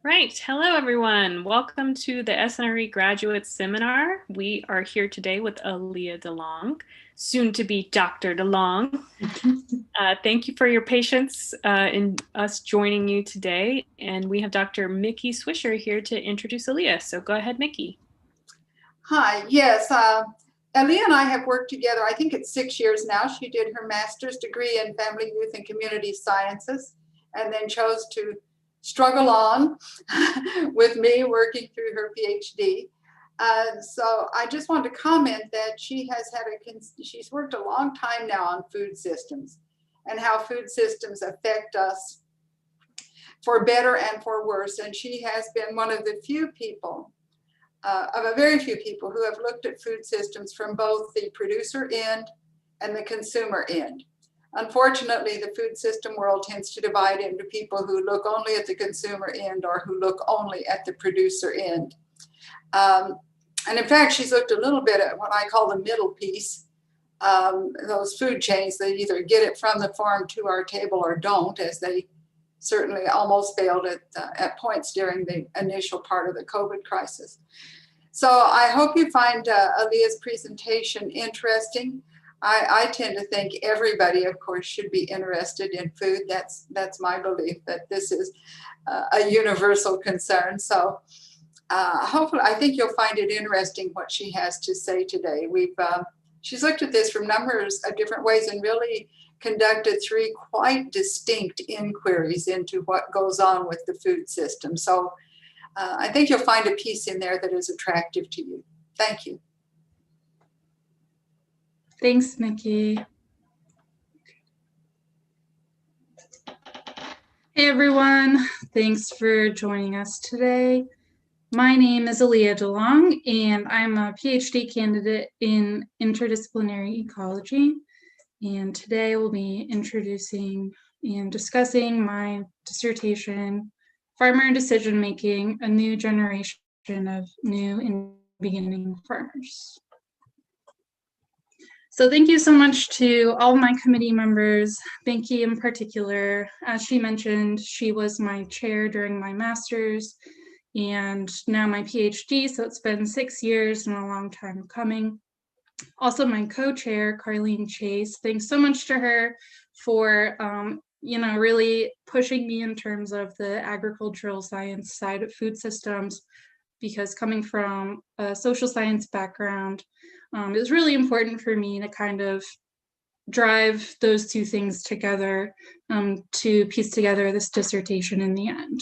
Right. Hello, everyone. Welcome to the SNRE Graduate Seminar. We are here today with Alia DeLong, soon to be Dr. DeLong. Thank you for your patience in us joining you today. And we have Dr. Mickey Swisher here to introduce Alia. So go ahead, Mickey. Hi, yes. Alia and I have worked together, I think it's 6 years now. She did her master's degree in family, youth, and community sciences, and then chose to struggle on with me working through her PhD. So I just want to comment that she's worked a long time now on food systems and how food systems affect us for better and for worse. And she has been one of the few people of a very few people who have looked at food systems from both the producer end and the consumer end. Unfortunately, the food system world tends to divide into people who look only at the consumer end or who look only at the producer end. And in fact, she's looked a little bit at what I call the middle piece, those food chains that either get it from the farm to our table or don't, as they certainly almost failed at points during the initial part of the COVID crisis. So I hope you find Alia's presentation interesting. I tend to think everybody, of course, should be interested in food. That's my belief, that this is a universal concern. So hopefully, I think you'll find it interesting what she has to say today. She's looked at this from numbers of different ways and really conducted 3 quite distinct inquiries into what goes on with the food system. So I think you'll find a piece in there that is attractive to you. Thank you. Thanks, Mickey. Hey, everyone. Thanks for joining us today. My name is Alia DeLong, and I'm a PhD candidate in interdisciplinary ecology. And today we'll be introducing and discussing my dissertation, Farmer Decision Making, a New Generation of New and Beginning Farmers. So thank you so much to all my committee members, Binky in particular. As she mentioned, she was my chair during my master's and now my PhD, so it's been 6 years and a long time coming. Also my co-chair, Carlene Chase, thanks so much to her for really pushing me in terms of the agricultural science side of food systems, because coming from a social science background, it was really important for me to kind of drive those 2 things together to piece together this dissertation in the end.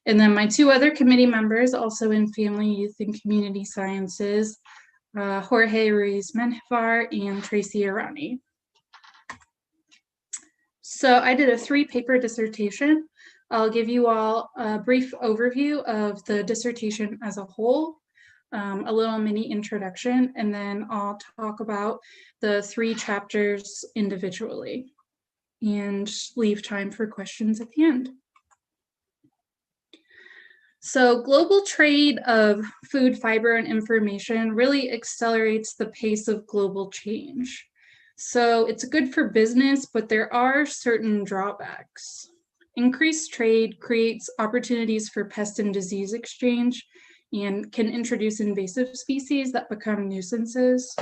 And then my 2 other committee members, also in family, youth, and community sciences, Jorge Ruiz-Menjivar and Tracy Arani. So I did a 3-paper dissertation. I'll give you all a brief overview of the dissertation as a whole, a little mini introduction, and then I'll talk about the 3 chapters individually and leave time for questions at the end. So global trade of food, fiber, and information really accelerates the pace of global change. So it's good for business, but there are certain drawbacks. Increased trade creates opportunities for pest and disease exchange and can introduce invasive species that become nuisances.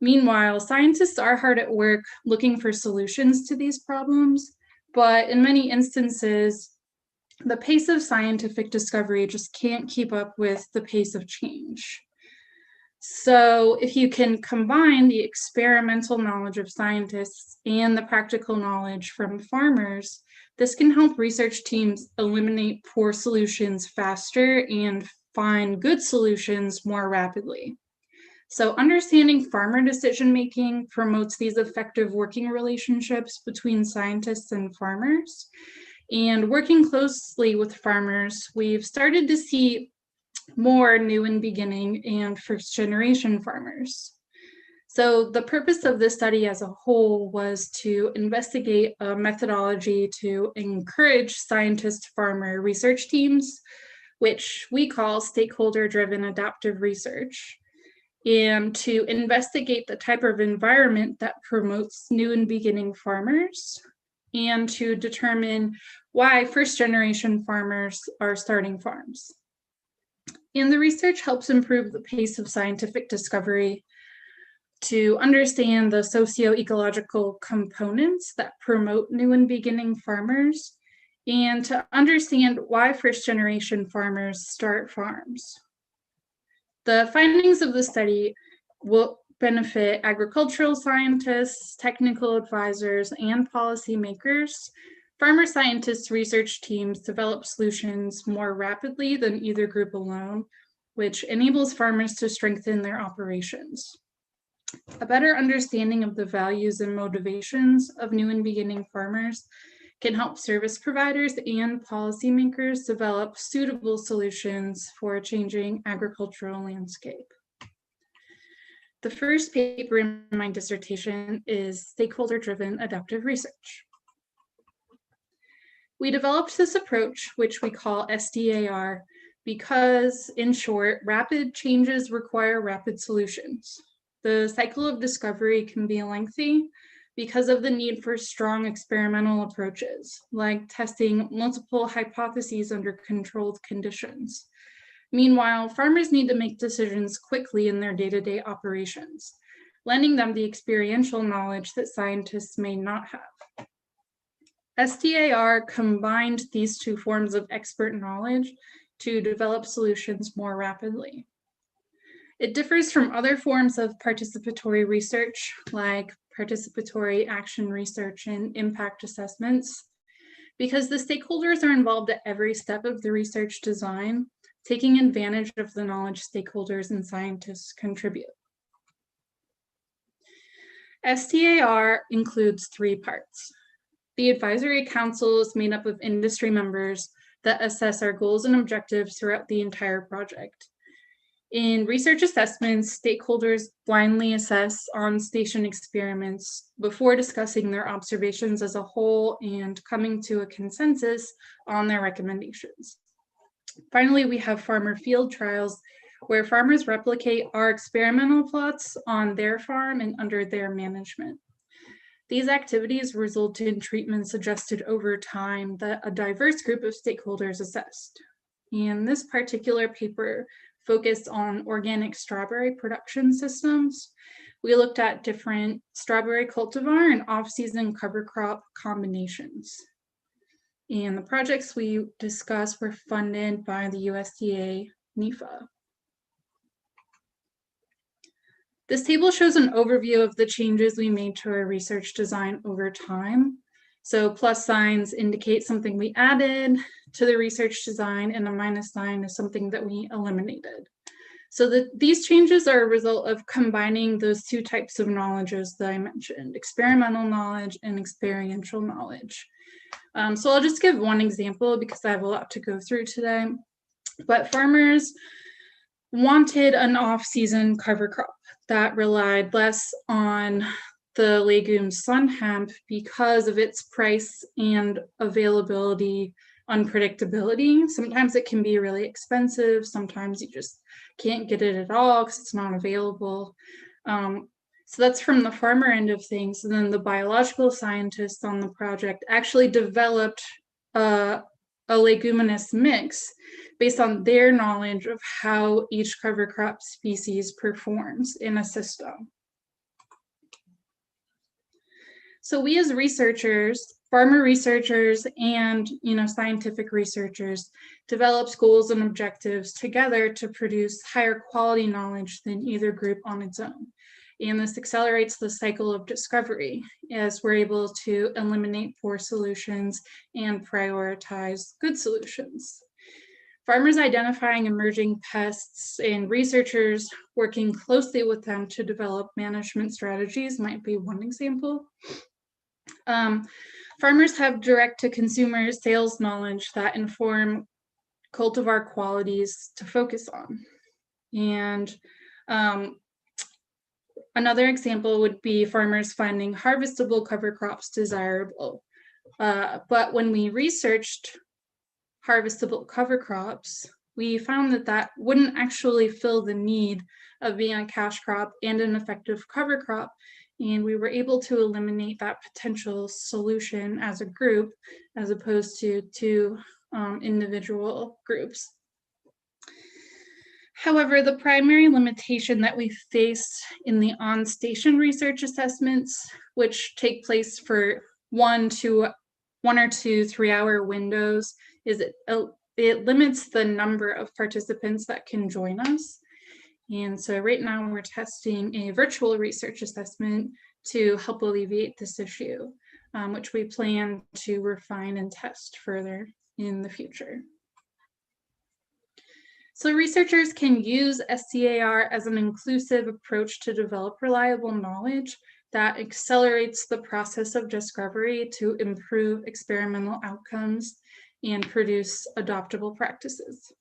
Meanwhile, scientists are hard at work looking for solutions to these problems, but in many instances, the pace of scientific discovery just can't keep up with the pace of change. So if you can combine the experimental knowledge of scientists and the practical knowledge from farmers, this can help research teams eliminate poor solutions faster and find good solutions more rapidly. So understanding farmer decision-making promotes these effective working relationships between scientists and farmers. And working closely with farmers, we've started to see more new and beginning and first-generation farmers. So the purpose of this study as a whole was to investigate a methodology to encourage scientist-farmer research teams, which we call stakeholder-driven adaptive research, and to investigate the type of environment that promotes new and beginning farmers, and to determine why first-generation farmers are starting farms. And the research helps improve the pace of scientific discovery, to understand the socio-ecological components that promote new and beginning farmers, and to understand why first-generation farmers start farms. The findings of the study will benefit agricultural scientists, technical advisors, and policymakers. Farmer scientists' research teams develop solutions more rapidly than either group alone, which enables farmers to strengthen their operations. A better understanding of the values and motivations of new and beginning farmers can help service providers and policymakers develop suitable solutions for a changing agricultural landscape. The first paper in my dissertation is Stakeholder-Driven Adaptive Research. We developed this approach, which we call SDAR, because, in short, rapid changes require rapid solutions. The cycle of discovery can be lengthy because of the need for strong experimental approaches, like testing multiple hypotheses under controlled conditions. Meanwhile, farmers need to make decisions quickly in their day-to-day operations, lending them the experiential knowledge that scientists may not have. SDAR combined these two forms of expert knowledge to develop solutions more rapidly. It differs from other forms of participatory research, like participatory action research and impact assessments, because the stakeholders are involved at every step of the research design, taking advantage of the knowledge stakeholders and scientists contribute. SDAR includes 3 parts. The advisory council is made up of industry members that assess our goals and objectives throughout the entire project. In research assessments, stakeholders blindly assess on-station experiments before discussing their observations as a whole and coming to a consensus on their recommendations. Finally, we have farmer field trials, where farmers replicate our experimental plots on their farm and under their management. These activities result in treatments adjusted over time that a diverse group of stakeholders assessed. And this particular paper focused on organic strawberry production systems. We looked at different strawberry cultivar and off-season cover crop combinations. And the projects we discussed were funded by the USDA NIFA. This table shows an overview of the changes we made to our research design over time. So plus signs indicate something we added to the research design, and a minus sign is something that we eliminated. So these changes are a result of combining those 2 types of knowledges that I mentioned, experimental knowledge and experiential knowledge. So I'll just give one example because I have a lot to go through today. But farmers wanted an off-season cover crop that relied less on the legume sun hemp because of its price and availability unpredictability. Sometimes it can be really expensive. Sometimes you just can't get it at all because it's not available. So that's from the farmer end of things. And then the biological scientists on the project actually developed a leguminous mix based on their knowledge of how each cover crop species performs in a system. So we as researchers, farmer researchers, and scientific researchers developed goals and objectives together to produce higher quality knowledge than either group on its own. And this accelerates the cycle of discovery as we're able to eliminate poor solutions and prioritize good solutions. Farmers identifying emerging pests and researchers working closely with them to develop management strategies might be one example. Farmers have direct-to-consumer sales knowledge that inform cultivar qualities to focus on. And another example would be farmers finding harvestable cover crops desirable. But when we researched harvestable cover crops, we found that wouldn't actually fill the need of being a cash crop and an effective cover crop And we were able to eliminate that potential solution as a group, as opposed to two individual groups. However, the primary limitation that we face in the on-station research assessments, which take place for 1 or 2 3-hour windows, is it limits the number of participants that can join us. And so right now we're testing a virtual research assessment to help alleviate this issue, which we plan to refine and test further in the future. So researchers can use SCAR as an inclusive approach to develop reliable knowledge that accelerates the process of discovery to improve experimental outcomes and produce adoptable practices.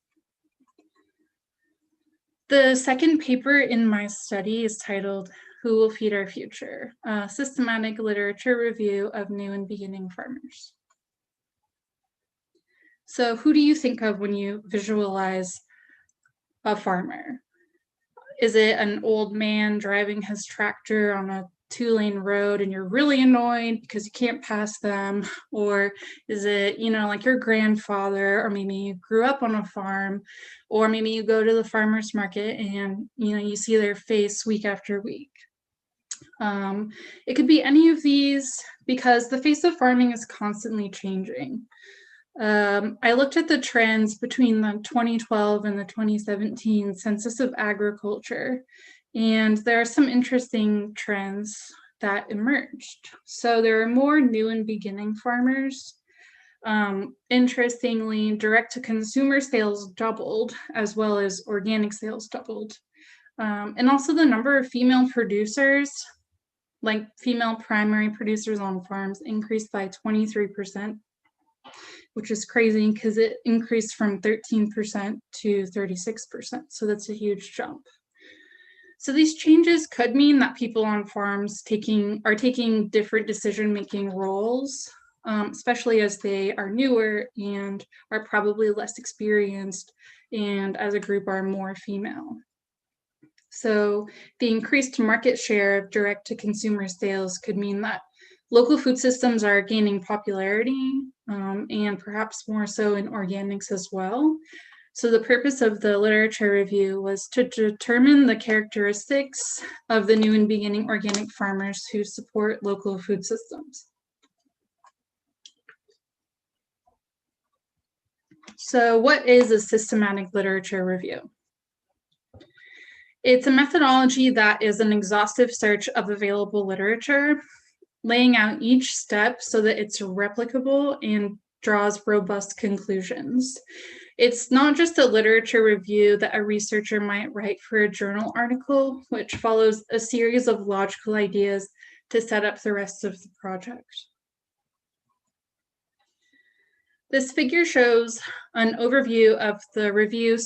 The second paper in my study is titled "Who Will Feed Our Future? A Systematic Literature Review of New and Beginning Farmers." So who do you think of when you visualize a farmer? Is it an old man driving his tractor on a 2-lane road and you're really annoyed because you can't pass them? Or is it, like your grandfather, or maybe you grew up on a farm, or maybe you go to the farmer's market and you see their face week after week? It could be any of these, because the face of farming is constantly changing. I looked at the trends between the 2012 and the 2017 Census of Agriculture, and there are some interesting trends that emerged. So there are more new and beginning farmers. Interestingly, direct-to-consumer sales doubled, as well as organic sales doubled. And also the number of female producers, like female primary producers on farms, increased by 23%. Which is crazy because it increased from 13% to 36%. So that's a huge jump. So these changes could mean that people on farms are taking different decision-making roles, especially as they are newer and are probably less experienced, and as a group are more female. So the increased market share of direct-to-consumer sales could mean that local food systems are gaining popularity, and perhaps more so in organics as well. So the purpose of the literature review was to determine the characteristics of the new and beginning organic farmers who support local food systems. So what is a systematic literature review? It's a methodology that is an exhaustive search of available literature, laying out each step so that it's replicable and draws robust conclusions. It's not just a literature review that a researcher might write for a journal article, which follows a series of logical ideas to set up the rest of the project. This figure shows an overview of the review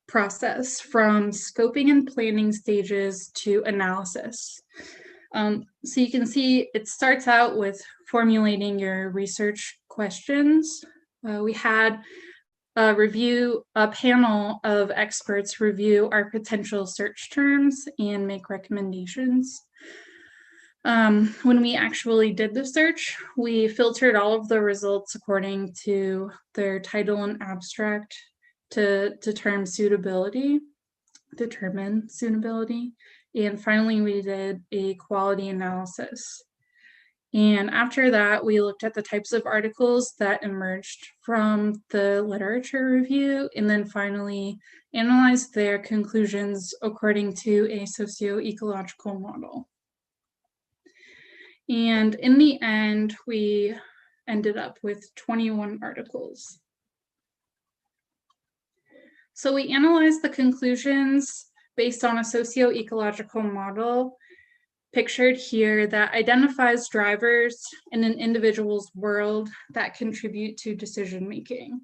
process from scoping and planning stages to analysis. So you can see it starts out with formulating your research questions. We had a panel of experts review our potential search terms and make recommendations. When we actually did the search, we filtered all of the results according to their title and abstract to determine suitability. And finally, we did a quality analysis. And after that, we looked at the types of articles that emerged from the literature review, and then finally analyzed their conclusions according to a socio-ecological model. And in the end, we ended up with 21 articles. So we analyzed the conclusions based on a socio-ecological model pictured here that identifies drivers in an individual's world that contribute to decision-making.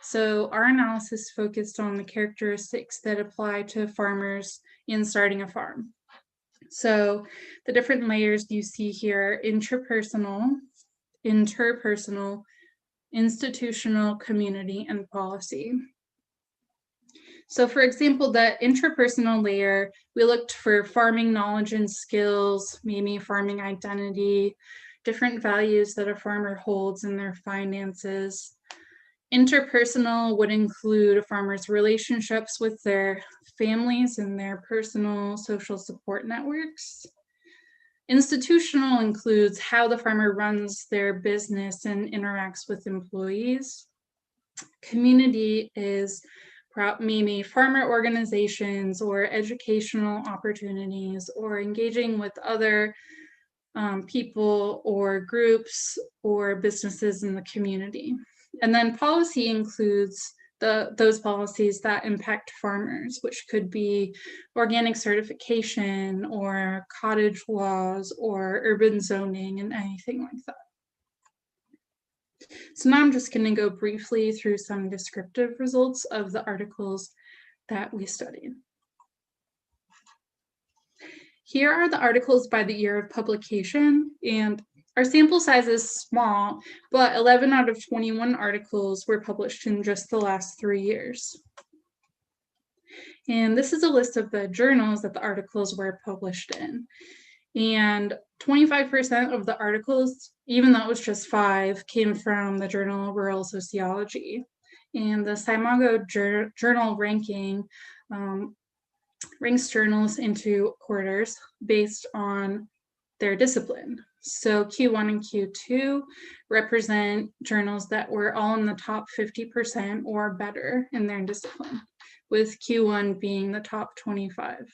So our analysis focused on the characteristics that apply to farmers in starting a farm. So the different layers you see here: interpersonal, institutional, community, and policy. So for example, the interpersonal layer, we looked for farming knowledge and skills, maybe farming identity, different values that a farmer holds in their finances. Interpersonal would include a farmer's relationships with their families and their personal social support networks. Institutional includes how the farmer runs their business and interacts with employees. Community is maybe farmer organizations or educational opportunities or engaging with other people or groups or businesses in the community. And then policy includes those policies that impact farmers, which could be organic certification or cottage laws or urban zoning and anything like that. So now I'm just going to go briefly through some descriptive results of the articles that we studied. Here are the articles by the year of publication, and our sample size is small, but 11 out of 21 articles were published in just the last 3 years. And this is a list of the journals that the articles were published in. And 25% of the articles, even though it was just 5, came from the Journal of Rural Sociology. And the Simago journal ranking ranks journals into quarters based on their discipline. So Q1 and Q2 represent journals that were all in the top 50% or better in their discipline, with Q1 being the top 25%.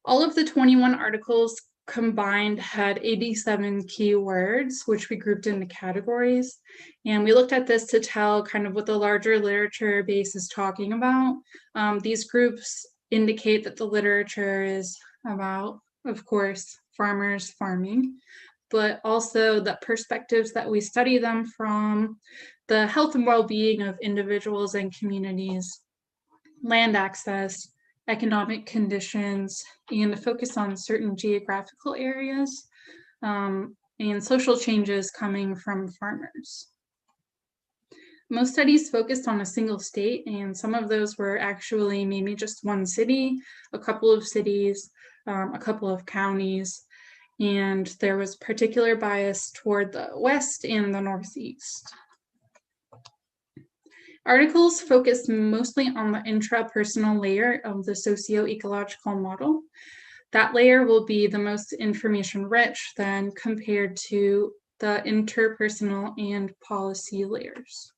All of the 21 articles combined had 87 keywords, which we grouped into categories. And we looked at this to tell kind of what the larger literature base is talking about. These groups indicate that the literature is about, of course, farmers farming, but also the perspectives that we study them from, the health and well-being of individuals and communities, land access, economic conditions, and a focus on certain geographical areas, and social changes coming from farmers. Most studies focused on a single state, and some of those were actually maybe just one city, a couple of cities, a couple of counties, and there was particular bias toward the West and the Northeast. Articles focus mostly on the intrapersonal layer of the socio-ecological model. That layer will be the most information-rich then compared to the interpersonal and policy layers.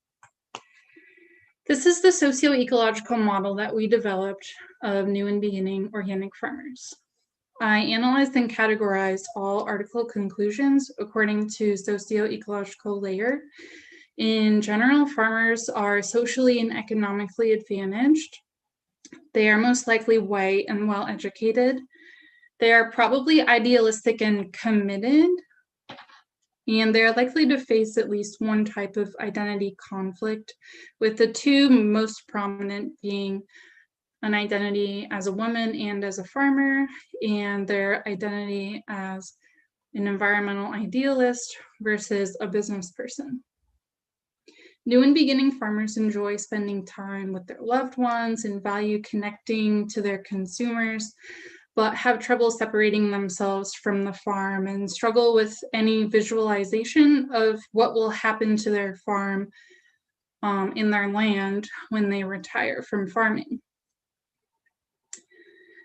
This is the socio-ecological model that we developed of new and beginning organic farmers. I analyzed and categorized all article conclusions according to socio-ecological layer. In general, farmers are socially and economically advantaged. They are most likely white and well-educated. They are probably idealistic and committed, and they're likely to face at least one type of identity conflict, with the two most prominent being an identity as a woman and as a farmer, and their identity as an environmental idealist versus a business person. New and beginning farmers enjoy spending time with their loved ones and value connecting to their consumers, but have trouble separating themselves from the farm and struggle with any visualization of what will happen to their farm in their land when they retire from farming.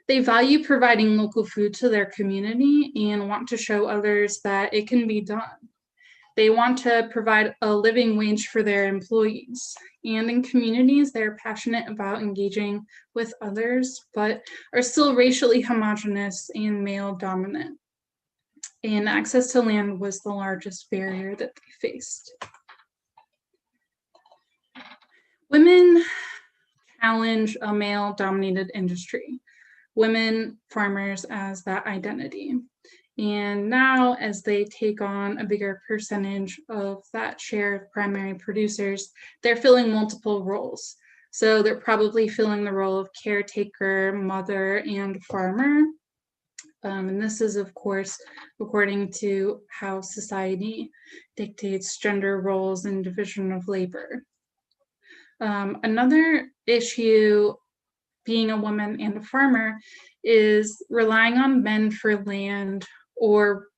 They value providing local food to their community and want to show others that it can be done. They want to provide a living wage for their employees. And in communities, they're passionate about engaging with others, but are still racially homogenous and male dominant. And access to land was the largest barrier that they faced. Women challenge a male-dominated industry. Women farmers as that identity. And now, as they take on a bigger percentage of that share of primary producers, they're filling multiple roles. So they're probably filling the role of caretaker, mother, and farmer. And this is, of course, according to how society dictates gender roles and division of labor. Another issue being a woman and a farmer is relying on men for land or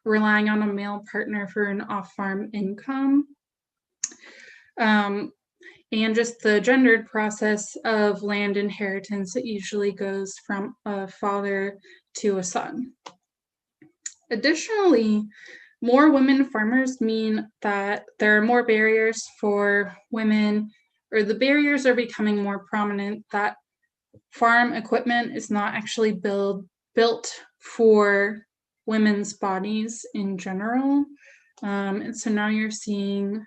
relying on a male partner for an off-farm income. And just the gendered process of land inheritance that usually goes from a father to a son. Additionally, more women farmers mean that there are more barriers for women, or the barriers are becoming more prominent, that farm equipment is not actually built for women's bodies in general. And so now you're seeing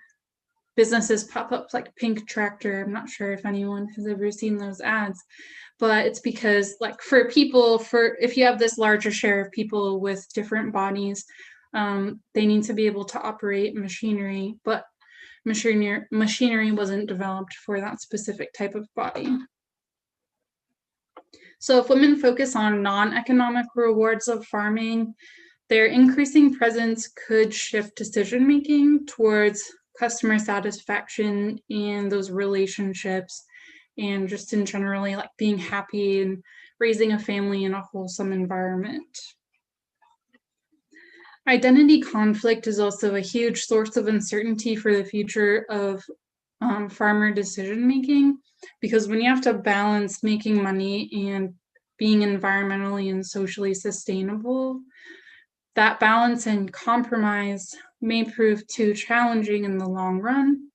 businesses pop up like Pink Tractor. I'm not sure if anyone has ever seen those ads, but it's because like if you have this larger share of people with different bodies, they need to be able to operate machinery, but machinery wasn't developed for that specific type of body. So if women focus on non-economic rewards of farming, their increasing presence could shift decision-making towards customer satisfaction and those relationships, and just in generally like being happy and raising a family in a wholesome environment. Identity conflict is also a huge source of uncertainty for the future of farmer decision-making, because when you have to balance making money and being environmentally and socially sustainable, that balance and compromise may prove too challenging in the long run,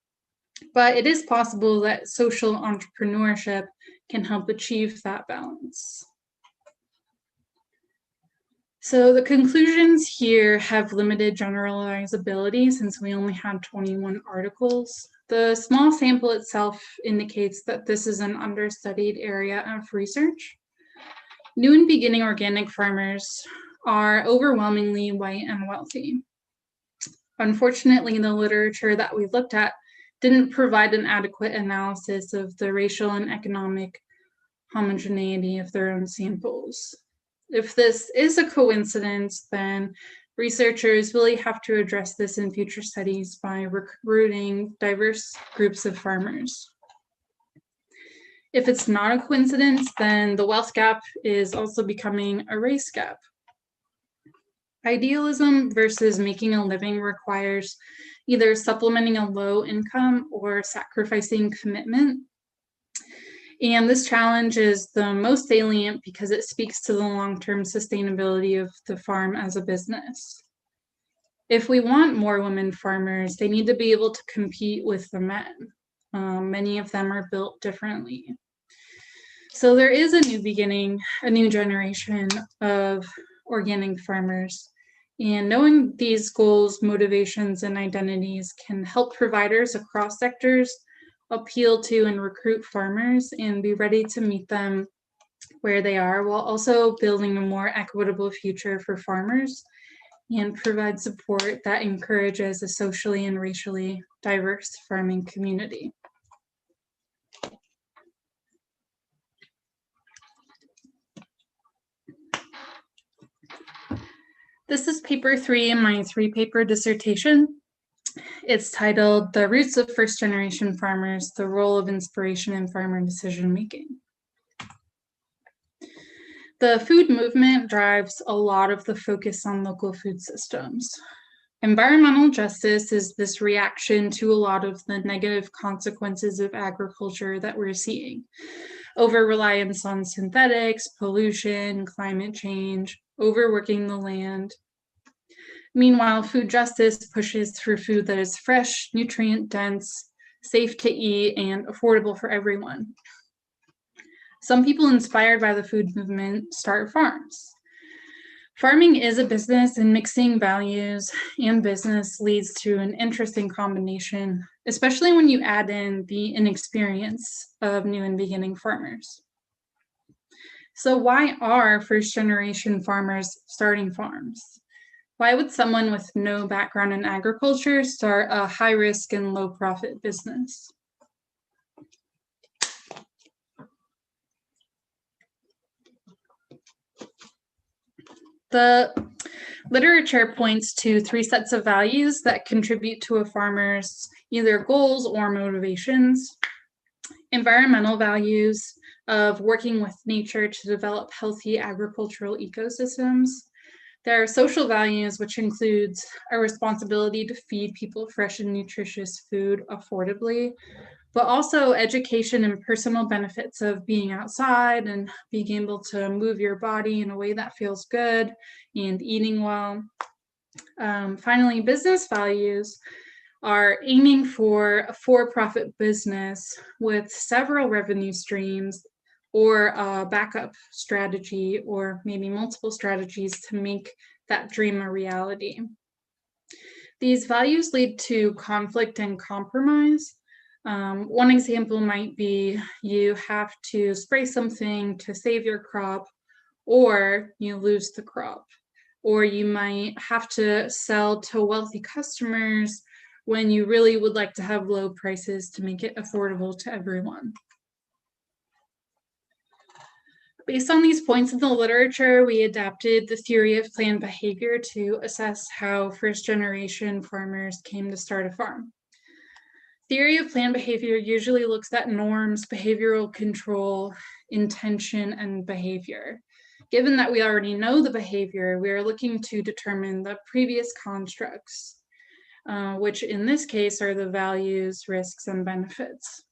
but it is possible that social entrepreneurship can help achieve that balance. So the conclusions here have limited generalizability since we only had 21 articles. The small sample itself indicates that this is an understudied area of research. New and beginning organic farmers are overwhelmingly white and wealthy. Unfortunately, the literature that we looked at didn't provide an adequate analysis of the racial and economic homogeneity of their own samples. If this is a coincidence, then researchers really have to address this in future studies by recruiting diverse groups of farmers. If it's not a coincidence, then the wealth gap is also becoming a race gap. Idealism versus making a living requires either supplementing a low income or sacrificing commitment. And this challenge is the most salient because it speaks to the long-term sustainability of the farm as a business. If we want more women farmers, they need to be able to compete with the men. Many of them are built differently. So there is a new beginning, a new generation of organic farmers. And knowing these goals, motivations, and identities can help providers across sectors appeal to and recruit farmers and be ready to meet them where they are, while also building a more equitable future for farmers and provide support that encourages a socially and racially diverse farming community. This is paper 3 in my 3-paper dissertation. It's titled "The Roots of First Generation Farmers, the Role of Inspiration in Farmer Decision Making." The food movement drives a lot of the focus on local food systems. Environmental justice is this reaction to a lot of the negative consequences of agriculture that we're seeing. Over-reliance on synthetics, pollution, climate change, overworking the land. Meanwhile, food justice pushes for food that is fresh, nutrient-dense, safe to eat, and affordable for everyone. Some people inspired by the food movement start farms. Farming is a business, and mixing values and business leads to an interesting combination, especially when you add in the inexperience of new and beginning farmers. So why are first-generation farmers starting farms? Why would someone with no background in agriculture start a high-risk and low-profit business? The literature points to 3 sets of values that contribute to a farmer's either goals or motivations. environmental values of working with nature to develop healthy agricultural ecosystems. There are social values, which includes a responsibility to feed people fresh and nutritious food affordably, but also education and personal benefits of being outside and being able to move your body in a way that feels good and eating well. Finally, business values are aiming for a for-profit business with several revenue streams or a backup strategy or maybe multiple strategies to make that dream a reality. These values lead to conflict and compromise. One example might be you have to spray something to save your crop, or you lose the crop. Or you might have to sell to wealthy customers when you really would like to have low prices to make it affordable to everyone. Based on these points in the literature, we adapted the theory of planned behavior to assess how first-generation farmers came to start a farm. Theory of planned behavior usually looks at norms, behavioral control, intention, and behavior. Given that we already know the behavior, we are looking to determine the previous constructs, which in this case are the values, risks, and benefits.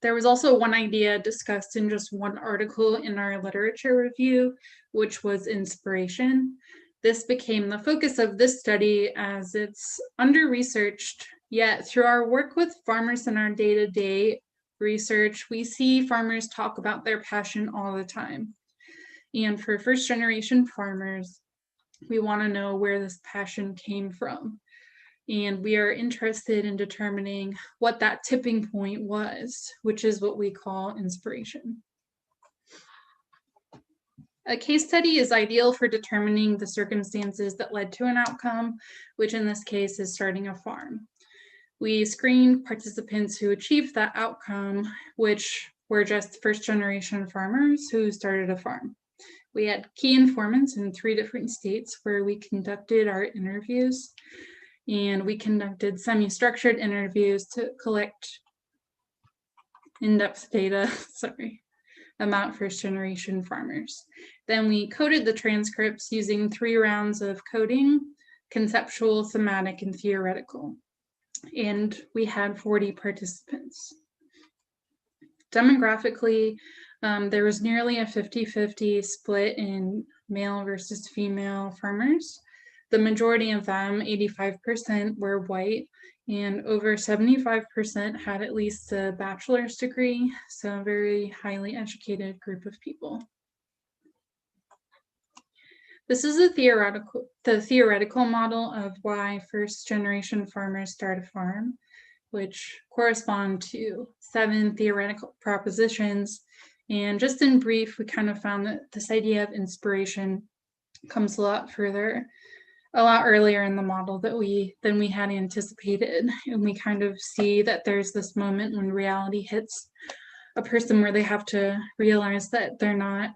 There was also one idea discussed in just one article in our literature review, which was inspiration. This became the focus of this study as it's under-researched, yet through our work with farmers in our day-to-day research, we see farmers talk about their passion all the time. And for first-generation farmers, we want to know where this passion came from. And we are interested in determining what that tipping point was, which is what we call inspiration. A case study is ideal for determining the circumstances that led to an outcome, which in this case is starting a farm. We screened participants who achieved that outcome, which were just first-generation farmers who started a farm. We had key informants in 3 different states where we conducted our interviews, and we conducted semi-structured interviews to collect in-depth data, about first-generation farmers. Then we coded the transcripts using 3 rounds of coding, conceptual, thematic, and theoretical. And we had 40 participants. Demographically, there was nearly a 50-50 split in male versus female farmers. The majority of them, 85%, were white, and over 75% had at least a bachelor's degree, so a very highly educated group of people. This is the theoretical model of why first-generation farmers start a farm, which correspond to 7 theoretical propositions. And just in brief, we kind of found that this idea of inspiration comes a lot earlier in the model than we had anticipated. And we kind of see that there's this moment when reality hits a person where they have to realize that they're not,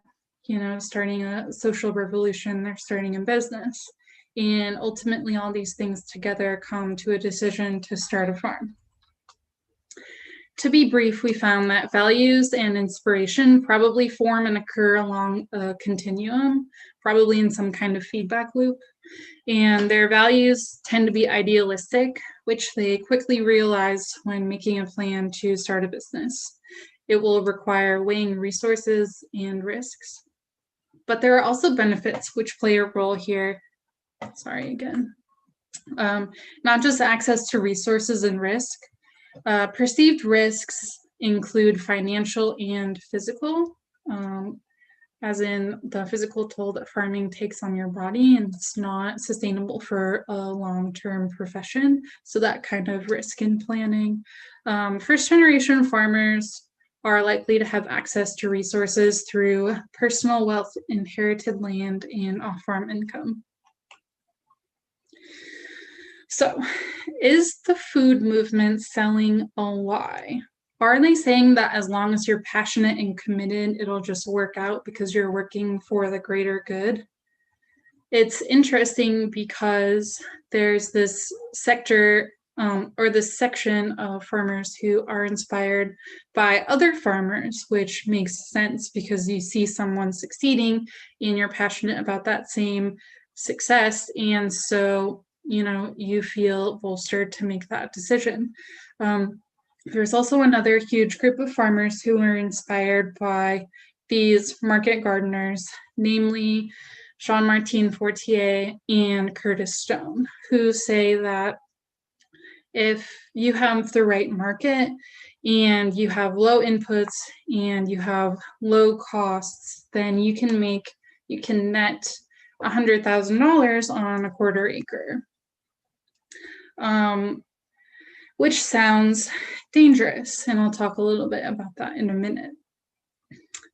starting a social revolution, they're starting a business. And ultimately all these things together come to a decision to start a farm. To be brief, we found that values and inspiration probably form and occur along a continuum, probably in some kind of feedback loop. And their values tend to be idealistic, which they quickly realize when making a plan to start a business. It will require weighing resources and risks. But there are also benefits which play a role here. Not just access to resources and risk. Perceived risks include financial and physical, as in the physical toll that farming takes on your body, and it's not sustainable for a long-term profession. So that kind of risk in planning. First-generation farmers are likely to have access to resources through personal wealth, inherited land, and off-farm income. So, is the food movement selling a lie? Are they saying that as long as you're passionate and committed, it'll just work out because you're working for the greater good? It's interesting because there's this sector or this section of farmers who are inspired by other farmers, which makes sense because you see someone succeeding and you're passionate about that same success. And so, you feel bolstered to make that decision. There's also another huge group of farmers who are inspired by these market gardeners, namely Jean-Martin Fortier and Curtis Stone, who say that if you have the right market and you have low inputs and you have low costs, then you can net $100,000 on a quarter acre, which sounds dangerous. And I'll talk a little bit about that in a minute.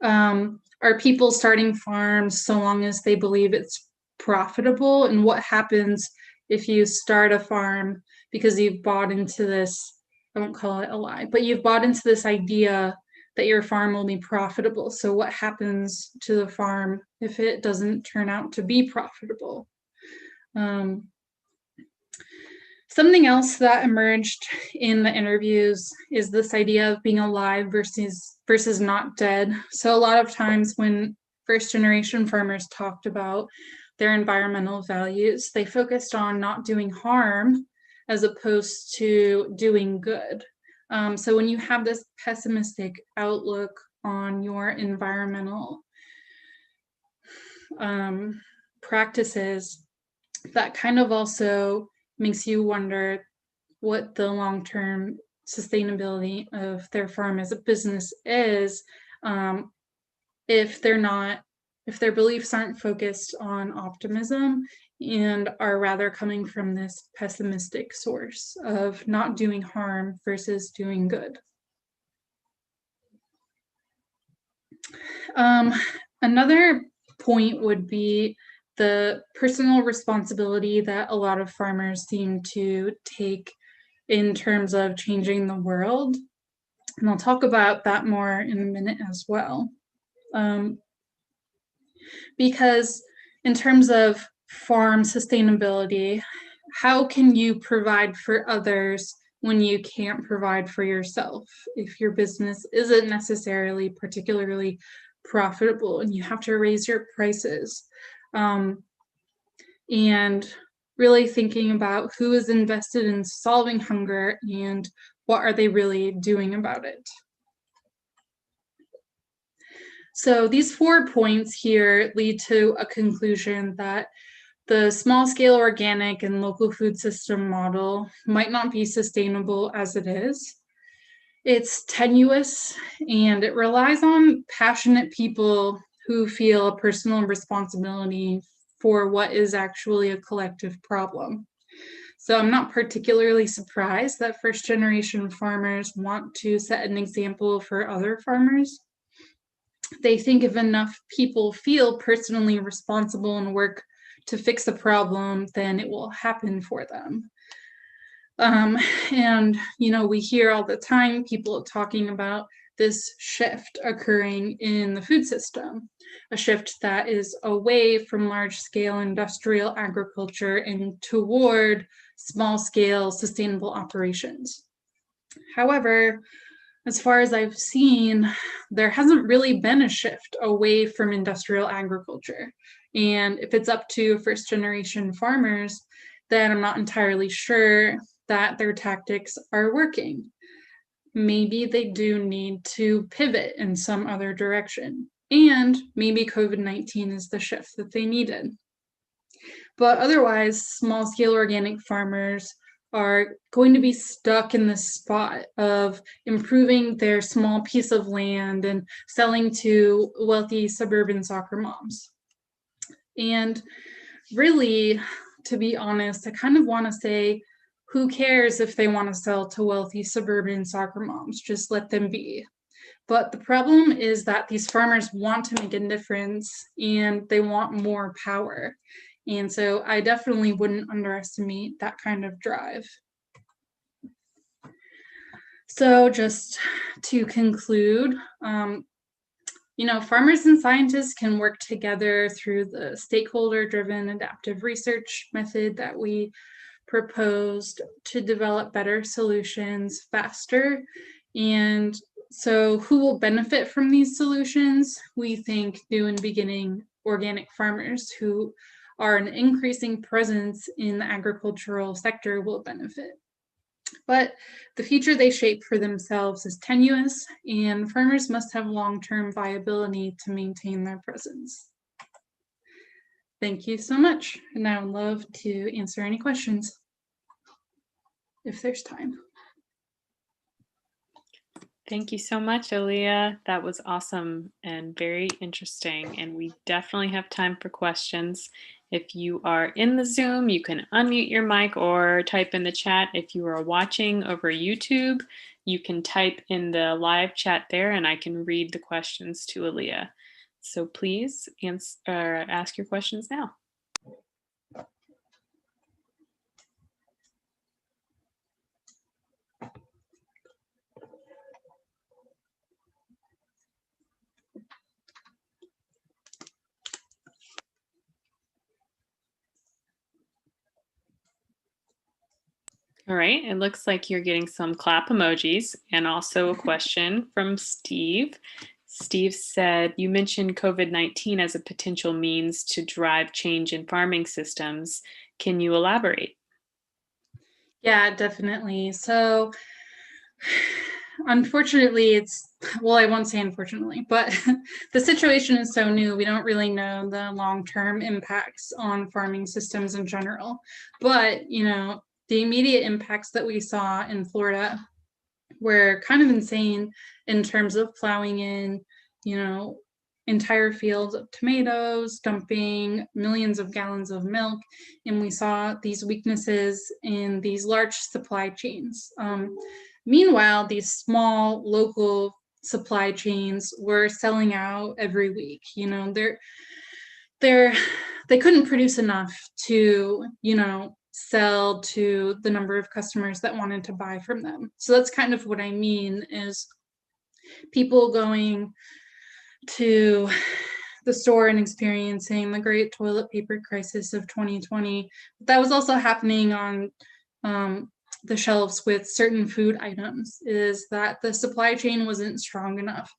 Are people starting farms so long as they believe it's profitable? And what happens if you start a farm because you've bought into this, I won't call it a lie, but you've bought into this idea that your farm will be profitable. So what happens to the farm if it doesn't turn out to be profitable? Something else that emerged in the interviews is this idea of being alive versus not dead. So a lot of times when first generation farmers talked about their environmental values, they focused on not doing harm as opposed to doing good. So when you have this pessimistic outlook on your environmental practices, that kind of also makes you wonder what the long-term sustainability of their farm as a business is, if their beliefs aren't focused on optimism and are rather coming from this pessimistic source of not doing harm versus doing good. Another point would be the personal responsibility that a lot of farmers seem to take in terms of changing the world. And I'll talk about that more in a minute as well. Because in terms of farm sustainability, how can you provide for others when you can't provide for yourself? If your business isn't necessarily particularly profitable and you have to raise your prices, and really thinking about who is invested in solving hunger and what are they really doing about it. So these 4 points here lead to a conclusion that the small-scale organic and local food system model might not be sustainable as it is. It's tenuous and it relies on passionate people who feel a personal responsibility for what is actually a collective problem. So I'm not particularly surprised that first-generation farmers want to set an example for other farmers. They think if enough people feel personally responsible and work to fix a problem, then it will happen for them. And, we hear all the time people talking about this shift occurring in the food system, a shift that is away from large-scale industrial agriculture and toward small-scale sustainable operations. However, as far as I've seen, there hasn't really been a shift away from industrial agriculture. And if it's up to first-generation farmers, then I'm not entirely sure that their tactics are working. Maybe they do need to pivot in some other direction. And maybe COVID-19 is the shift that they needed. But otherwise, small-scale organic farmers are going to be stuck in this spot of improving their small piece of land and selling to wealthy suburban soccer moms. And really, to be honest, I kind of want to say, who cares if they want to sell to wealthy suburban soccer moms? Just let them be. But the problem is that these farmers want to make a difference and they want more power. And so I definitely wouldn't underestimate that kind of drive. So just to conclude, farmers and scientists can work together through the stakeholder-driven adaptive research method that we proposed to develop better solutions faster. And so who will benefit from these solutions? We think new and beginning organic farmers who are an increasing presence in the agricultural sector will benefit. But the future they shape for themselves is tenuous, and farmers must have long-term viability to maintain their presence. Thank you so much. And I would love to answer any questions if there's time. Thank you so much, Alia. That was awesome and very interesting. And we definitely have time for questions. If you are in the Zoom, you can unmute your mic or type in the chat. If you are watching over YouTube, you can type in the live chat there and I can read the questions to Alia. So please ask your questions now. All right, it looks like you're getting some clap emojis and also a question from Steve. Steve said, you mentioned COVID-19 as a potential means to drive change in farming systems. Can you elaborate? Yeah, definitely. So unfortunately, well, I won't say unfortunately, but the situation is so new, we don't really know the long-term impacts on farming systems in general. But, you know, the immediate impacts that we saw in Florida were kind of insane in terms of plowing in, you know, entire fields of tomatoes, dumping millions of gallons of milk, and we saw these weaknesses in these large supply chains. Meanwhile, these small local supply chains were selling out every week. You know, they couldn't produce enough to, you know, sell to the number of customers that wanted to buy from them. So that's kind of what I mean is people going to the store and experiencing the great toilet paper crisis of 2020. That was also happening on the shelves with certain food items, is that the supply chain wasn't strong enough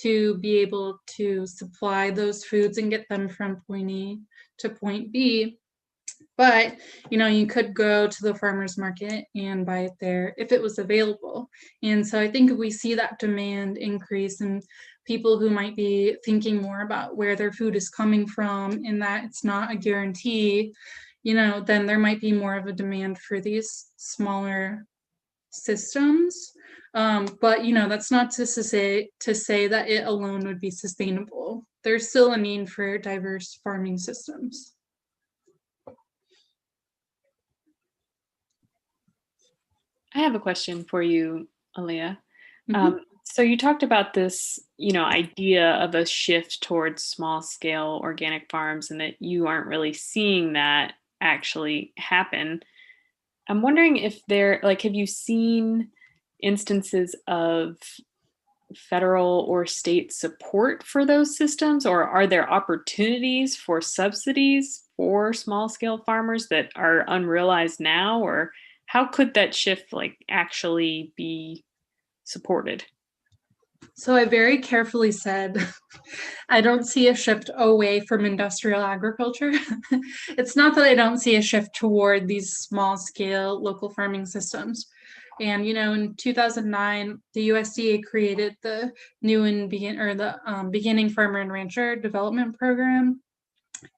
to be able to supply those foods and get them from point A to point B. But, you know, you could go to the farmer's market and buy it there if it was available. And so I think if we see that demand increase and people who might be thinking more about where their food is coming from and that it's not a guarantee, you know, then there might be more of a demand for these smaller systems. But, you know, that's not to say that it alone would be sustainable. There's still a need for diverse farming systems. I have a question for you, Alia. Mm-hmm. So you talked about this, you know, idea of a shift towards small scale organic farms and that you aren't really seeing that actually happen. I'm wondering if have you seen instances of federal or state support for those systems, or are there opportunities for subsidies for small scale farmers that are unrealized now, or how could that shift actually be supported? So I very carefully said, I don't see a shift away from industrial agriculture. It's not that I don't see a shift toward these small scale local farming systems. And, you know, in 2009, the USDA created the Beginning Farmer and Rancher Development Program.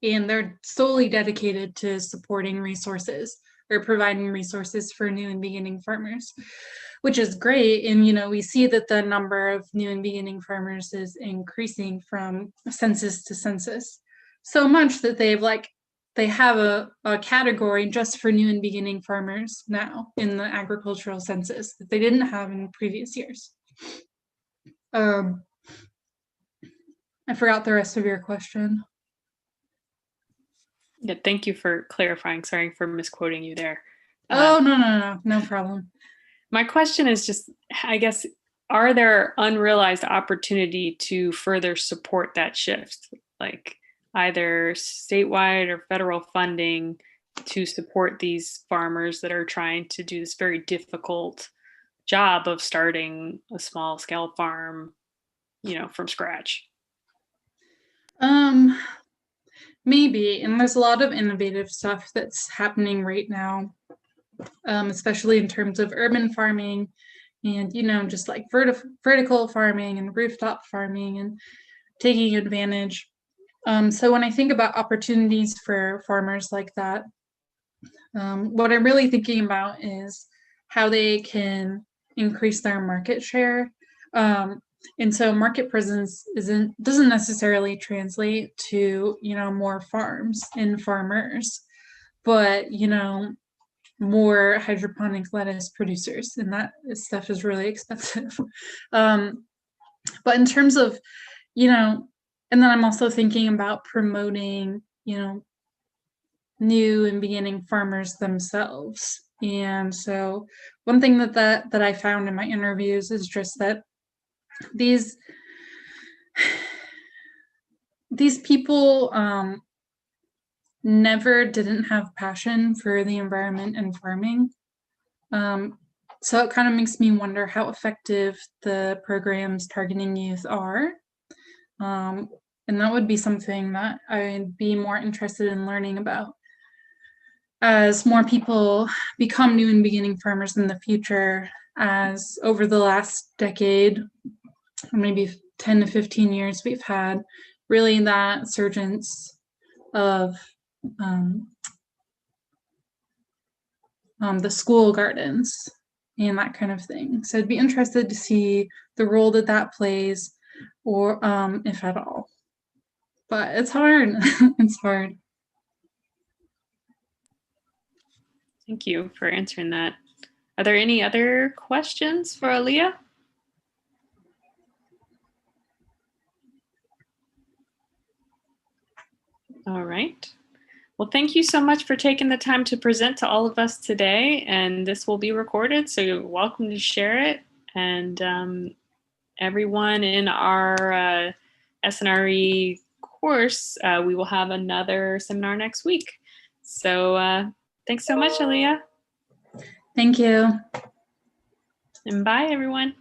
And they're solely dedicated to supporting resources or providing resources for new and beginning farmers, which is great. And, you know, we see that the number of new and beginning farmers is increasing from census to census, so much that they have a category just for new and beginning farmers now in the agricultural census that they didn't have in previous years. I forgot the rest of your question. Yeah, thank you for clarifying. Sorry for misquoting you there. Oh, no problem. My question is just, I guess, are there unrealized opportunity to further support that shift, like either statewide or federal funding to support these farmers that are trying to do this very difficult job of starting a small scale farm, from scratch? Maybe, and there's a lot of innovative stuff that's happening right now, especially in terms of urban farming and, just like vertical farming and rooftop farming and taking advantage. So when I think about opportunities for farmers like that, what I'm really thinking about is how they can increase their market share. And so market presence doesn't necessarily translate to, more farms and farmers, but, more hydroponic lettuce producers, and that stuff is really expensive. But in terms of, and then I'm also thinking about promoting, new and beginning farmers themselves. And so one thing that I found in my interviews is just that these people never didn't have passion for the environment and farming. So it kind of makes me wonder how effective the programs targeting youth are. And that would be something that I'd be more interested in learning about as more people become new and beginning farmers in the future, as over the last decade, or maybe 10 to 15 years, we've had really that surgence of the school gardens and that kind of thing. So I'd be interested to see the role that plays, or if at all. But it's hard. It's hard. Thank you for answering that. Are there any other questions for Alia? All right. Well, thank you so much for taking the time to present to all of us today. And this will be recorded, so you're welcome to share it. And everyone in our SNRE course, we will have another seminar next week. So thanks so much, Alia. Thank you. And bye, everyone.